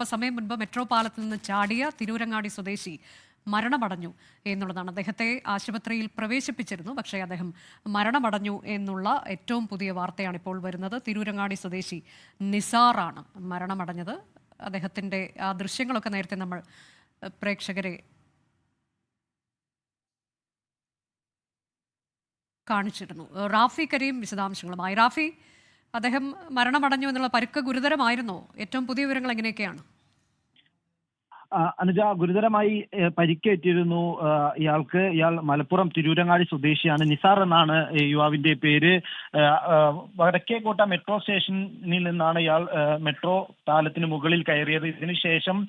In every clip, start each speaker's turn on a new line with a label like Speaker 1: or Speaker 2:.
Speaker 1: സമയം മുൻപ് മെട്രോ പാലത്തിൽ നിന്ന് ചാടിയ തിരൂരങ്ങാടി സ്വദേശി മരണമടഞ്ഞു എന്നുള്ളതാണ്. അദ്ദേഹത്തെ ആശുപത്രിയിൽ പ്രവേശിപ്പിച്ചിരുന്നു, പക്ഷേ അദ്ദേഹം മരണമടഞ്ഞു എന്നുള്ള ഏറ്റവും പുതിയ വാർത്തയാണ് ഇപ്പോൾ വരുന്നത്. തിരൂരങ്ങാടി സ്വദേശി നിസാറാണ് മരണമടഞ്ഞത്. അദ്ദേഹത്തിൻ്റെ ആ ദൃശ്യങ്ങളൊക്കെ നേരത്തെ നമ്മൾ പ്രേക്ഷകരെ കാണിച്ചിരുന്നു. റാഫി കരീം വിശദാംശങ്ങളുമായി. റാഫി, അദ്ദേഹം മരണമടഞ്ഞു എന്നുള്ള പരുക്ക് ഗുരുതരമായിരുന്നോ? ഏറ്റവും പുതിയ വിവരങ്ങൾ എങ്ങനെയൊക്കെയാണ്?
Speaker 2: അനുജ, ഗുരുതരമായി പരിക്കേറ്റിരുന്നു ഇയാൾ മലപ്പുറം തിരൂരങ്ങാടി സ്വദേശിയാണ്. നിസാർ എന്നാണ് യുവാവിന്റെ പേര്. വടക്കേക്കോട്ട മെട്രോ സ്റ്റേഷനിൽ നിന്നാണ് ഇയാൾ മെട്രോ പാലത്തിന് മുകളിൽ കയറിയത്. ഇതിനുശേഷം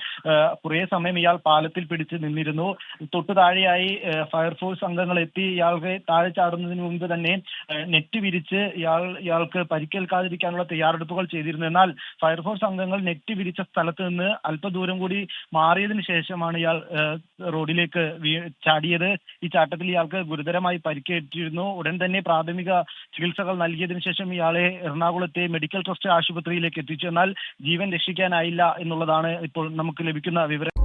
Speaker 2: കുറേ സമയം ഇയാൾ പാലത്തിൽ പിടിച്ച് നിന്നിരുന്നു. തൊട്ടു താഴെയായി ഫയർഫോഴ്സ് അംഗങ്ങൾ എത്തി ഇയാൾക്ക് താഴെ ചാടുന്നതിന് മുമ്പ് തന്നെ നെറ്റ് വിരിച്ച് ഇയാൾക്ക് പരിക്കേൽക്കാതിരിക്കാനുള്ള തയ്യാറെടുപ്പുകൾ ചെയ്തിരുന്നു. എന്നാൽ ഫയർഫോഴ്സ് അംഗങ്ങൾ നെറ്റ് വിരിച്ച സ്ഥലത്ത് നിന്ന് അല്പദൂരം കൂടി മാറിയതിനു ശേഷമാണ് ഇയാൾ റോഡിലേക്ക് ചാടിയത്. ഈ ചാട്ടത്തിൽ ഇയാൾക്ക് ഗുരുതരമായി പരിക്കേറ്റിരുന്നു. ഉടൻ തന്നെ പ്രാഥമിക ചികിത്സകൾ നൽകിയതിനു ശേഷം ഇയാളെ എറണാകുളത്തെ മെഡിക്കൽ ട്രസ്റ്റ് ആശുപത്രിയിലേക്ക് എത്തിച്ചു. എന്നാൽ ജീവൻ രക്ഷിക്കാനായില്ല എന്നുള്ളതാണ് ഇപ്പോൾ നമുക്ക് ലഭിക്കുന്ന വിവരം.